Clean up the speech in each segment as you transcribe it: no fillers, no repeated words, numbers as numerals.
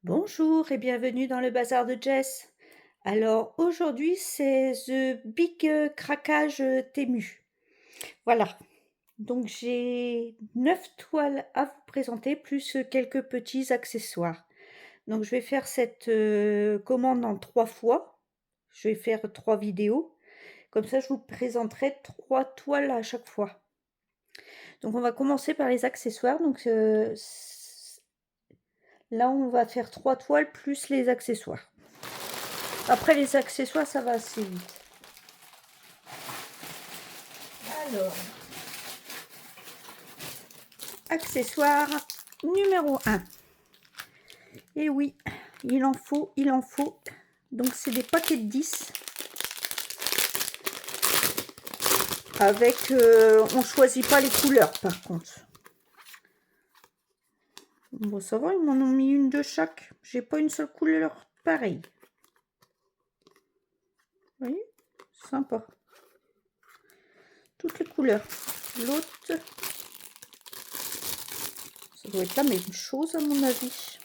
Bonjour et bienvenue dans le bazar de Jess. Alors aujourd'hui c'est The Big Craquage Temu. Voilà, donc j'ai 9 toiles à vous présenter plus quelques petits accessoires. Donc je vais faire cette commande en 3 fois. Je vais faire 3 vidéos. Comme ça je vous présenterai 3 toiles à chaque fois. Donc on va commencer par les accessoires. Donc là on va faire 3 toiles plus les accessoires. Après les accessoires, ça va assez vite. Alors, accessoire numéro 1. Et oui, il en faut, il en faut. Donc c'est des paquets de 10. Avec, on choisit pas les couleurs par contre. Bon, ça va, ils m'en ont mis une de chaque. J'ai pas une seule couleur pareille. Vous voyez, sympa. Toutes les couleurs. L'autre, ça doit être la même chose à mon avis.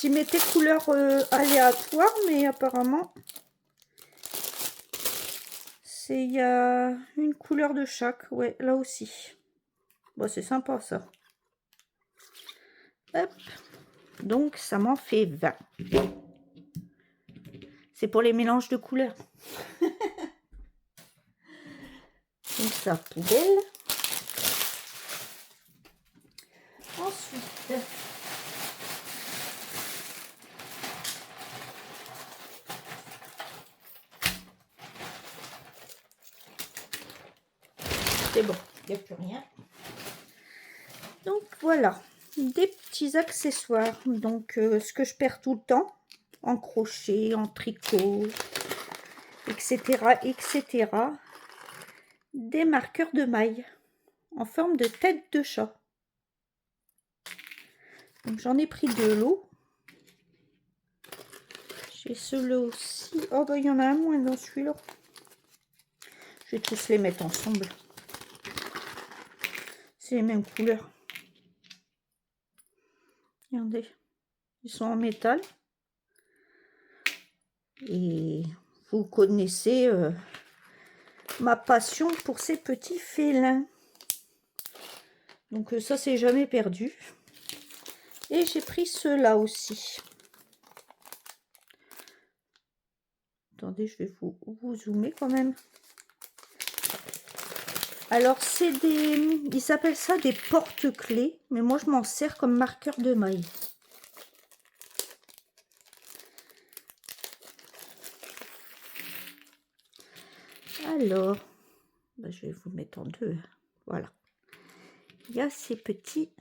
J'y mettais couleur aléatoire, mais apparemment, il y a une couleur de chaque. Ouais, là aussi. Bon, c'est sympa ça. Hop. Donc, ça m'en fait 20. C'est pour les mélanges de couleurs. Donc, ça, poubelle. Ensuite, c'est bon, il n'y a plus rien. Donc, voilà. Des petits accessoires. Donc, ce que je perds tout le temps. En crochet, en tricot, etc. etc. Des marqueurs de maille en forme de tête de chat. Donc j'en ai pris de l'eau. J'ai ceux-là aussi. Oh bah il y en a un moins dans celui-là. Je vais tous les mettre ensemble. C'est les mêmes couleurs. Regardez. Ils sont en métal. Et vous connaissez ma passion pour ces petits félins. Donc ça c'est jamais perdu. Et j'ai pris ceux-là aussi. Attendez, je vais vous zoomer quand même. Alors c'est des... Ils s'appellent ça des porte-clés. Mais moi je m'en sers comme marqueur de maille. Alors, bah, je vais vous mettre en deux. Voilà. Il y a ces petits.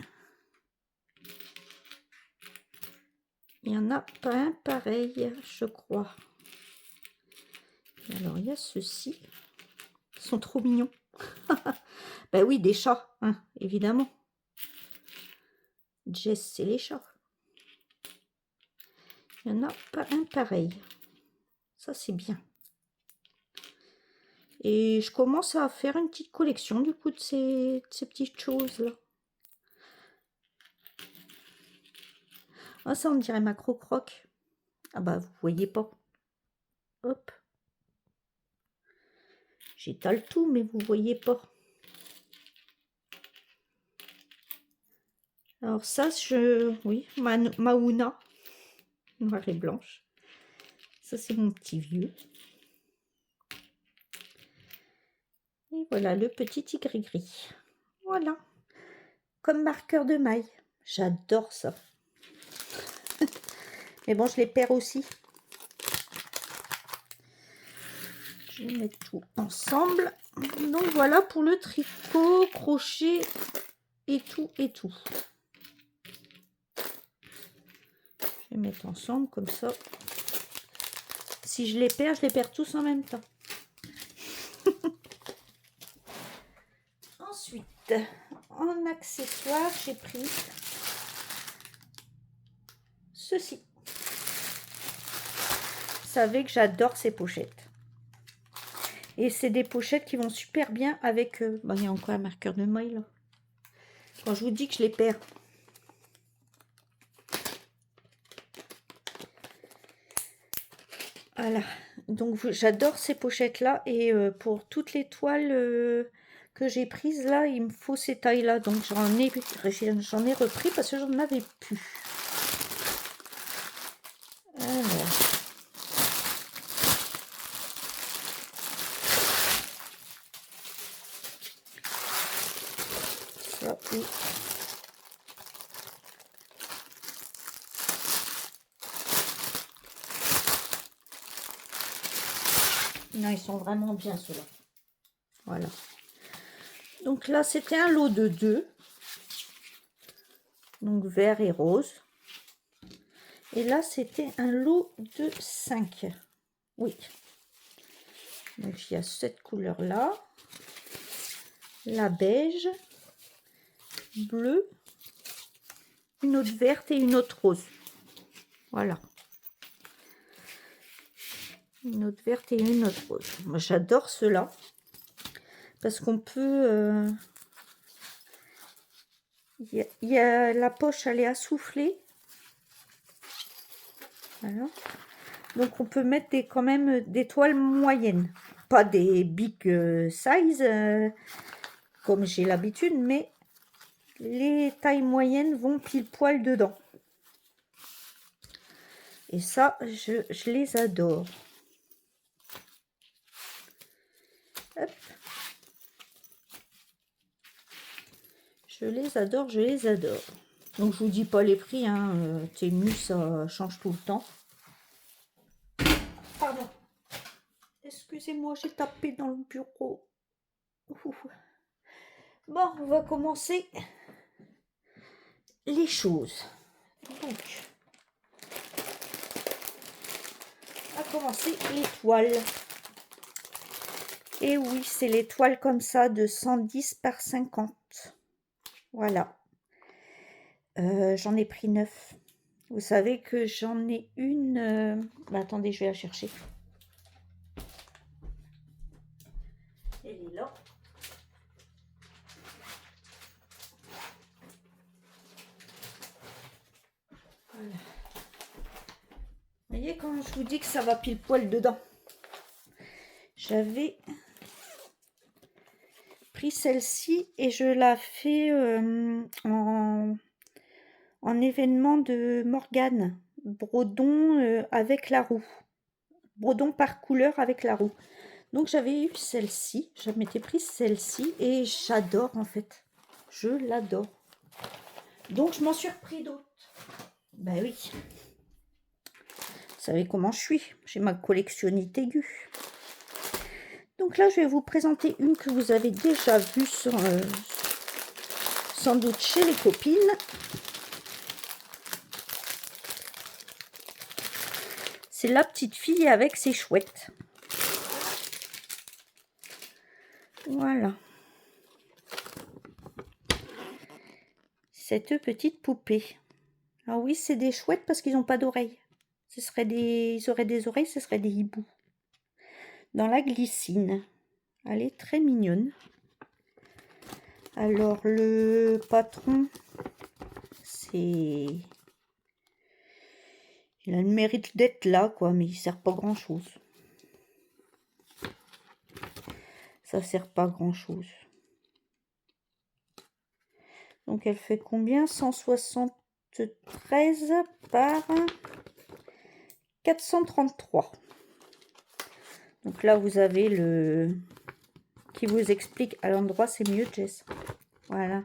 Il n'y en a pas un pareil, je crois. Alors, il y a ceux-ci. Ils sont trop mignons. Ben oui, des chats, hein, évidemment. Jess, c'est les chats. Il n'y en a pas un pareil. Ça, c'est bien. Et je commence à faire une petite collection, du coup, de ces petites choses-là. Ah, ça, on dirait Macro Croc. Ah bah, vous voyez pas. Hop. J'étale tout, mais vous voyez pas. Alors ça, oui, Mauna, noire et blanche. Ça, c'est mon petit vieux. Et voilà, le petit tigre gris. Voilà. Comme marqueur de maille. J'adore ça. Mais bon, je les perds aussi. Je vais mettre tout ensemble. Donc voilà pour le tricot, crochet et tout et tout. Je vais mettre ensemble comme ça. Si je les perds tous en même temps. Ensuite, en accessoire, j'ai pris ceci. Vous savez que j'adore ces pochettes. Et c'est des pochettes qui vont super bien avec... Bon, il y a encore un marqueur de maille là. Quand je vous dis que je les perds. Voilà, donc j'adore ces pochettes-là et pour toutes les toiles que j'ai prises là, il me faut ces tailles-là. Donc j'en ai repris parce que j'en avais plus. Alors. Ça, oui. Non, ils sont vraiment bien ceux-là. Voilà. Donc là, c'était un lot de 2. Donc vert et rose. Et là, c'était un lot de 5. Oui. Donc il y a cette couleur-là. La beige. Bleu. Une autre verte et une autre rose. Voilà. Une autre verte et une autre rose. Moi, j'adore ceux-là. Parce qu'on peut... Il y a la poche, elle est assoufflée. Voilà. Donc, on peut mettre quand même des toiles moyennes. Pas des big size, comme j'ai l'habitude, mais les tailles moyennes vont pile poil dedans. Et ça, je les adore. Hop. Je les adore, je les adore. Donc, je vous dis pas les prix, hein. Temu, ça change tout le temps. Pardon. Excusez-moi, j'ai tapé dans le bureau. Ouf. Bon, on va commencer les choses. Donc, on va commencer les toiles. Et oui, c'est les toiles comme ça de 110 par 50. Voilà. J'en ai pris 9. Vous savez que j'en ai une... attendez, je vais la chercher. Elle est là. Voilà. Vous voyez quand je vous dis que ça va pile poil dedans. J'avais pris celle-ci et je la fais en événement de Morgane. Brodon avec la roue. Brodon par couleur avec la roue. Donc j'avais eu celle-ci. Je m'étais prise celle-ci et j'adore en fait. Je l'adore. Donc je m'en suis repris d'autres. Ben oui. Vous savez comment je suis. J'ai ma collectionnite aiguë. Donc là, je vais vous présenter une que vous avez déjà vue sans doute chez les copines. C'est la petite fille avec ses chouettes. Voilà. Cette petite poupée. Ah oui, c'est des chouettes parce qu'ils n'ont pas d'oreilles. Ils auraient des oreilles, ce serait des hiboux. Dans la glycine. Elle est très mignonne. Alors, le patron, c'est... Il a le mérite d'être là, quoi, mais il sert pas grand-chose. Ça sert pas grand-chose. Donc, elle fait combien? 173 par 433. Donc là, vous avez le... qui vous explique à l'endroit, c'est mieux, Jess. Voilà.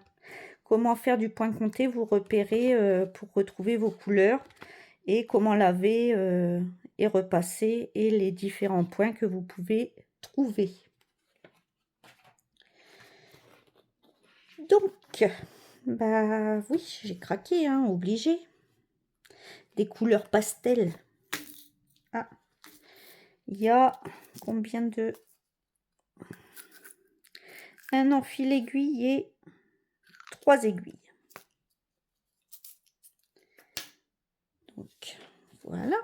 Comment faire du point compté, vous repérez pour retrouver vos couleurs. Et comment laver et repasser et les différents points que vous pouvez trouver. Donc, bah oui, j'ai craqué, hein, obligé. Des couleurs pastel. Ah, il y a combien de... Un enfil aiguille et 3 aiguilles. Donc, voilà.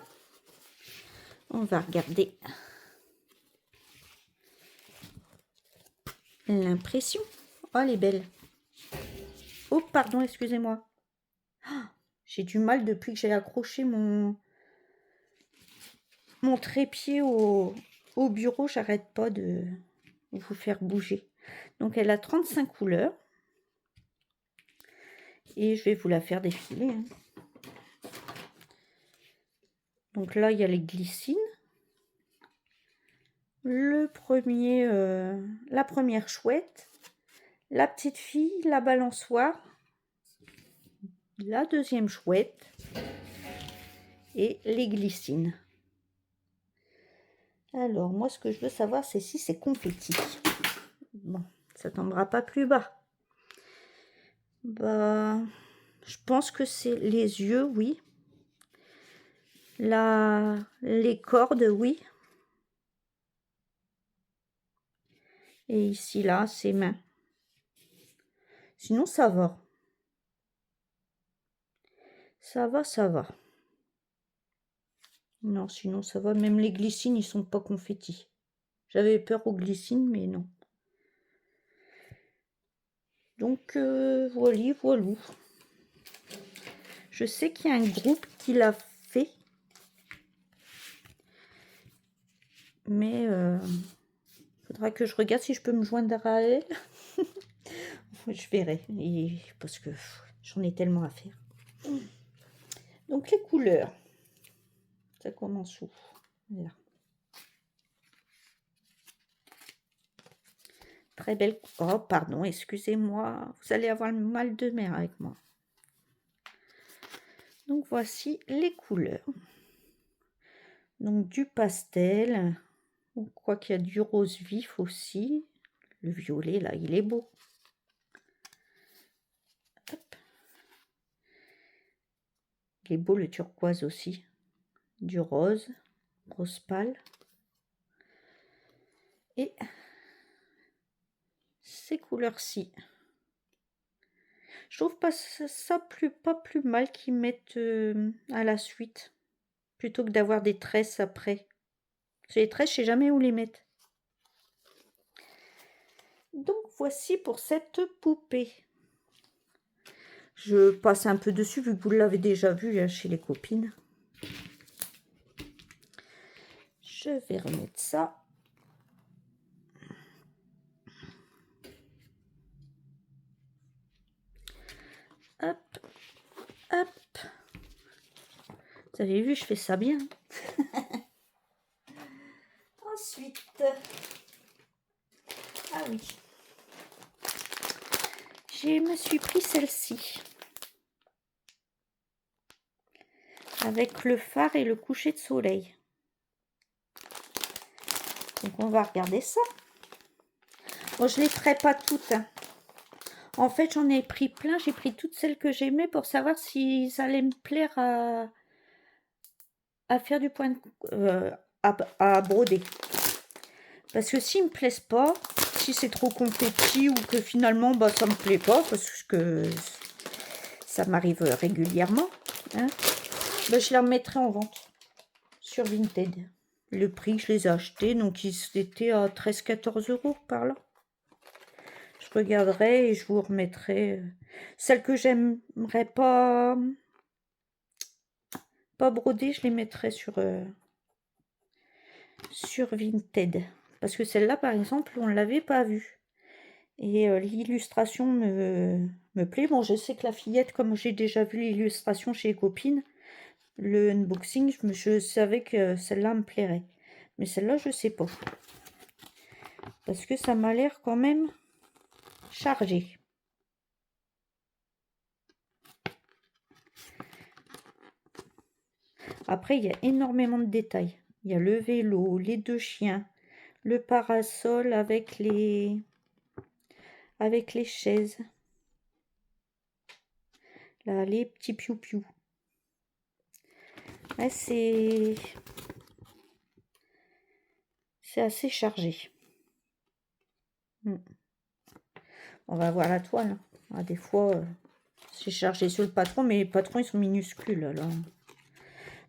On va regarder l'impression. Oh, elle est belle. Oh, pardon, excusez-moi. Oh, j'ai du mal depuis que j'ai accroché mon mon trépied au bureau, j'arrête pas de vous faire bouger. Donc elle a 35 couleurs. Et je vais vous la faire défiler. Hein. Donc là, il y a les glycines. Le premier, la première chouette. La petite fille, la balançoire. La deuxième chouette. Et les glycines. Alors, moi, ce que je veux savoir, c'est si c'est confetti. Bon, ça tombera pas plus bas. Bah, je pense que c'est les yeux, oui. Les cordes, oui. Et ici, là, ses mains. Sinon, ça va. Ça va, ça va. Non, sinon, ça va. Même les glycines, ils sont pas confettis. J'avais peur aux glycines, mais non. Donc, voilà, voilou. Je sais qu'il y a un groupe qui l'a fait. Mais faudra que je regarde si je peux me joindre à elle. Je verrai. Parce que j'en ai tellement à faire. Donc, les couleurs. Ça commence où? Là. Très belle. Oh, pardon, excusez-moi. Vous allez avoir le mal de mer avec moi. Donc, voici les couleurs. Donc, du pastel. On croit qu'il y a du rose vif aussi. Le violet, là, il est beau. Hop. Il est beau, le turquoise aussi. Du rose. Rose pâle. Et ces couleurs-ci. Je trouve pas ça pas plus mal qu'ils mettent à la suite. Plutôt que d'avoir des tresses après. Les tresses, je sais jamais où les mettre. Donc voici pour cette poupée. Je passe un peu dessus vu que vous l'avez déjà vu hein, chez les copines. Je vais remettre ça. Hop, hop. Vous avez vu, je fais ça bien. Ensuite, ah oui, je me suis pris celle-ci. Avec le phare et le coucher de soleil. Donc on va regarder ça. Bon, je ne les ferai pas toutes. Hein. En fait, j'en ai pris plein. J'ai pris toutes celles que j'aimais pour savoir si ça allait me plaire à faire du point à broder. Parce que s'ils me plaisent pas, si c'est trop confetti ou que finalement bah, ça me plaît pas, parce que ça m'arrive régulièrement, hein, bah, je les remettrai en vente sur Vinted. Le prix, je les ai achetés, donc ils étaient à 13-14 € par là. Je regarderai et je vous remettrai celles que j'aimerais pas broder, je les mettrai sur Vinted. Parce que celle-là, par exemple, on ne l'avait pas vue. Et l'illustration me plaît. Bon, je sais que la fillette, comme j'ai déjà vu l'illustration chez les copines, le unboxing, je savais que celle-là me plairait. Mais celle-là, je sais pas. Parce que ça m'a l'air quand même chargé. Après, il y a énormément de détails. Il y a le vélo, les deux chiens, le parasol avec les chaises. Là, les petits piou-piou. Ouais, c'est assez chargé. On va voir la toile. Hein. Ah, des fois, c'est chargé sur le patron, mais les patrons, ils sont minuscules. Là.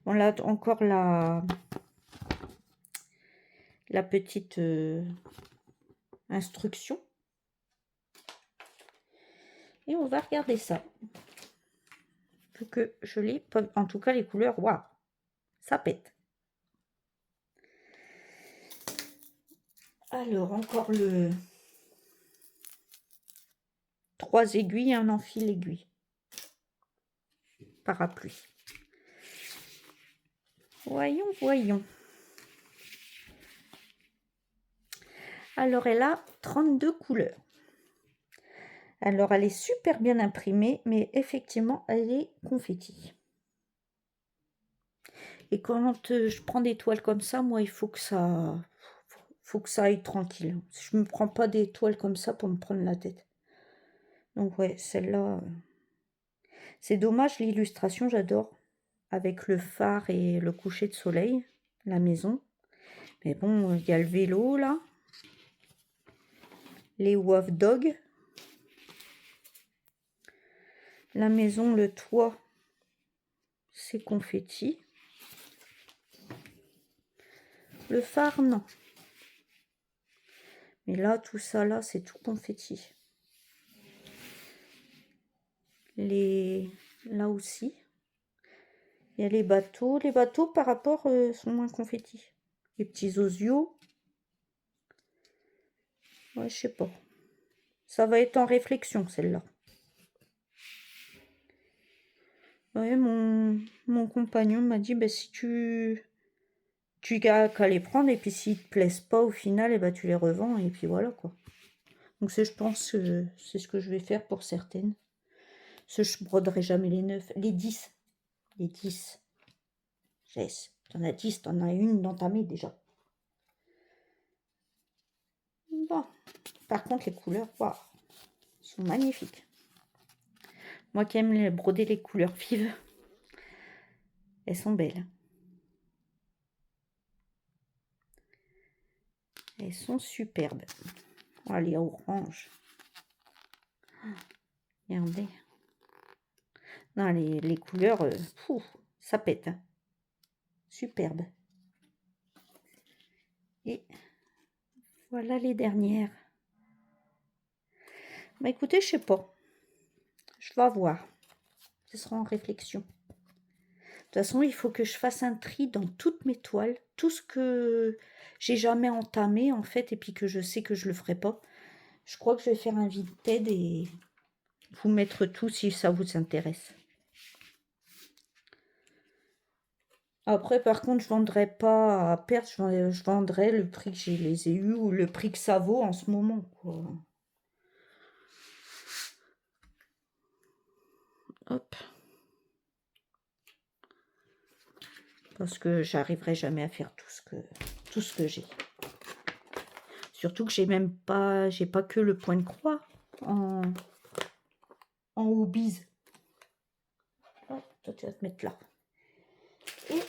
On a encore la petite instruction. Et on va regarder ça. Vu que je l'ai, en tout cas, les couleurs, waouh, ça pète. Alors, encore le 3 aiguilles, un enfile aiguille. Parapluie. Voyons, voyons. Alors, elle a 32 couleurs. Alors, elle est super bien imprimée, mais effectivement, elle est confetti. Et quand je prends des toiles comme ça, moi, il faut que ça aille tranquille. Je ne me prends pas des toiles comme ça pour me prendre la tête. Donc ouais, celle-là, c'est dommage, l'illustration, j'adore. Avec le phare et le coucher de soleil, la maison. Mais bon, il y a le vélo, là. Les Wave Dog. La maison, le toit, c'est confetti. Le phare, non. Mais là, tout ça, là, c'est tout confetti. Là aussi. Il y a les bateaux. Les bateaux, par rapport, sont moins confetti. Les petits osios. Ouais, je sais pas. Ça va être en réflexion, celle-là. Ouais, mon compagnon m'a dit, bah, si tu n'as qu'à les prendre, et puis s'ils te plaisent pas au final, et bah, tu les revends, et puis voilà, quoi. Donc je pense que c'est ce que je vais faire pour certaines. Je broderai jamais les 9, les 10. Les 10. Jess, t'en as 10, t'en as une dans ta main déjà. Bon. Par contre, les couleurs, waouh, sont magnifiques. Moi qui aime broder les couleurs vives, elles sont belles. Elles sont superbes. Oh, les oranges. Regardez. Non, les couleurs, ça pète. Hein. Superbe. Et voilà les dernières. Bah écoutez, je sais pas. Je vais voir. Ce sera en réflexion. De toute façon, il faut que je fasse un tri dans toutes mes toiles. Tout ce que j'ai jamais entamé, en fait, et puis que je sais que je le ferai pas. Je crois que je vais faire un Vinted et vous mettre tout si ça vous intéresse. Après, par contre, je vendrai pas à perte. Je vendrai le prix que je les ai eus ou le prix que ça vaut en ce moment, quoi. Hop. Parce que j'arriverai jamais à faire tout ce que j'ai. Surtout que j'ai pas que le point de croix en hobbies. Oh, toi tu vas te mettre là. Et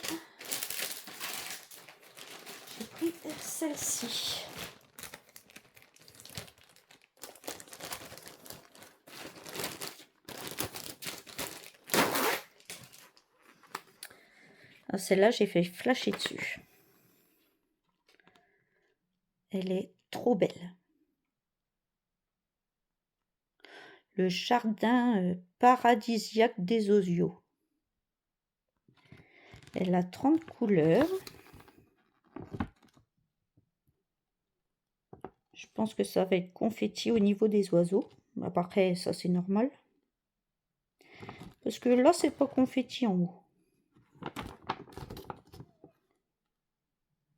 j'ai pris celle-ci. Ah, celle-là, j'ai fait flasher dessus. Elle est trop belle. Le jardin paradisiaque des osios. Elle a 30 couleurs. Je pense que ça va être confetti au niveau des oiseaux. Après, ça c'est normal. Parce que là, c'est pas confetti en haut.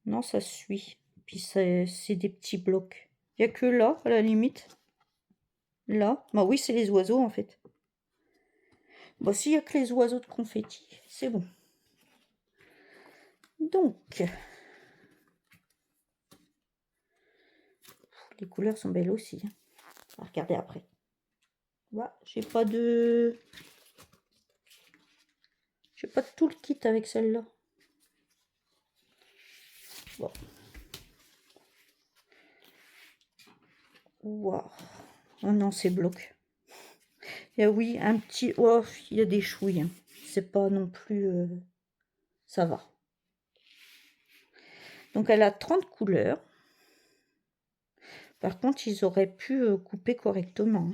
Non, ça suit. Puis c'est des petits blocs. Il n'y a que là, à la limite. Là. Bah oui, c'est les oiseaux en fait. Bon, s'il n'y a que les oiseaux de confetti, c'est bon. Donc, les couleurs sont belles aussi. Hein. On va regarder après. Voilà, j'ai pas de tout le kit avec celle-là. Bon. Waouh. Oh non, c'est bloc. Et oui, un petit... Oh, il y a des chouilles. Hein. C'est pas non plus... Ça va. Donc, elle a 30 couleurs. Par contre, ils auraient pu couper correctement.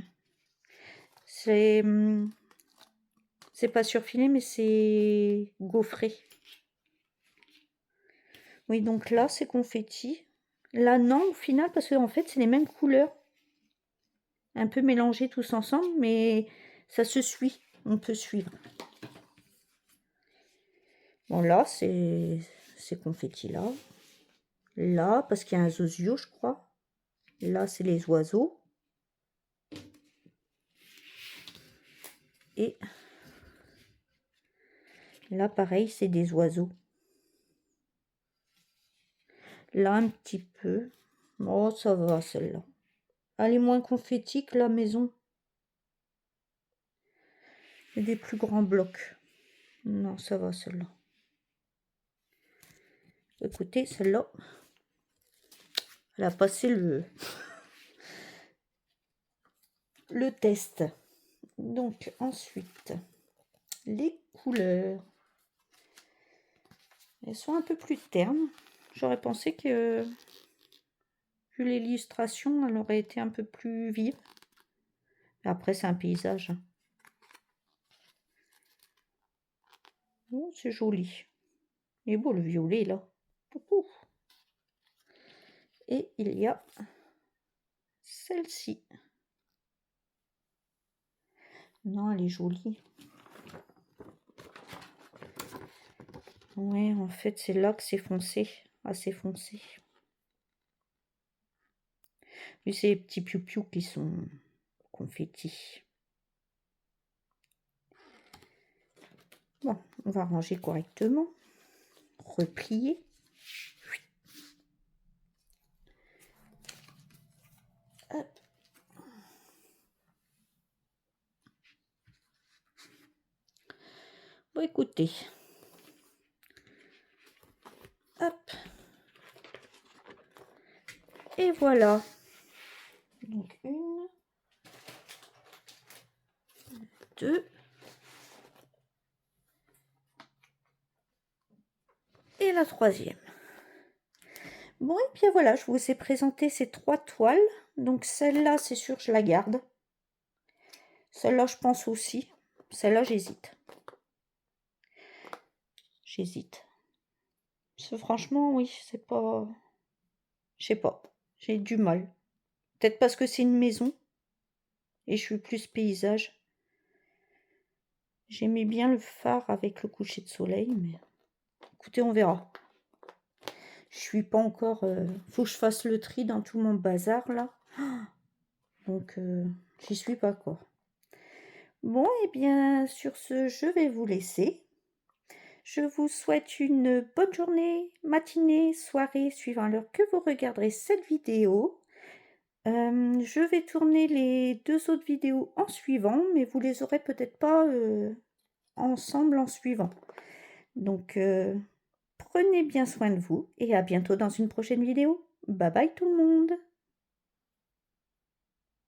C'est pas surfilé, mais c'est gaufré. Oui, donc là, c'est confetti. Là, non, au final, parce qu'en fait, c'est les mêmes couleurs. Un peu mélangées tous ensemble, mais ça se suit. On peut suivre. Bon, là, c'est confetti, là. Là, parce qu'il y a un zozio, je crois. Là, c'est les oiseaux. Et là, pareil, c'est des oiseaux. Là, un petit peu. Oh, ça va, celle-là. Elle est moins confetti que la maison. Et des plus grands blocs. Non, ça va, celle-là. Écoutez, celle-là, elle a passé le test. Donc, ensuite, les couleurs. Elles sont un peu plus ternes. J'aurais pensé que, vu l'illustration, elle aurait été un peu plus vive. Après, c'est un paysage. Oh, c'est joli. Il est beau le violet, là. Coucou. Et il y a celle-ci. Non, elle est jolie. Ouais, en fait, c'est là que c'est foncé. Assez foncé. Et ces petits piou-piou qui sont confettis. Bon, on va ranger correctement. Replier. Hop. Bon, écoutez. Hop. Et voilà. Donc, une, deux. Et la troisième. Bon, et bien voilà, je vous ai présenté ces 3 toiles. Donc celle-là, c'est sûr, je la garde. Celle-là, je pense aussi. Celle-là, j'hésite. J'hésite. Franchement, oui, c'est pas... Je sais pas. J'ai du mal. Peut-être parce que c'est une maison. Et je suis plus paysage. J'aimais bien le phare avec le coucher de soleil, mais... Écoutez, on verra. Je suis pas encore... Faut que je fasse le tri dans tout mon bazar, là. Donc, j'y suis pas, quoi. Bon, et bien, sur ce, je vais vous laisser. Je vous souhaite une bonne journée, matinée, soirée, suivant l'heure que vous regarderez cette vidéo. Je vais tourner les 2 autres vidéos en suivant, mais vous les aurez peut-être pas ensemble en suivant. Donc, prenez bien soin de vous et à bientôt dans une prochaine vidéo. Bye bye tout le monde!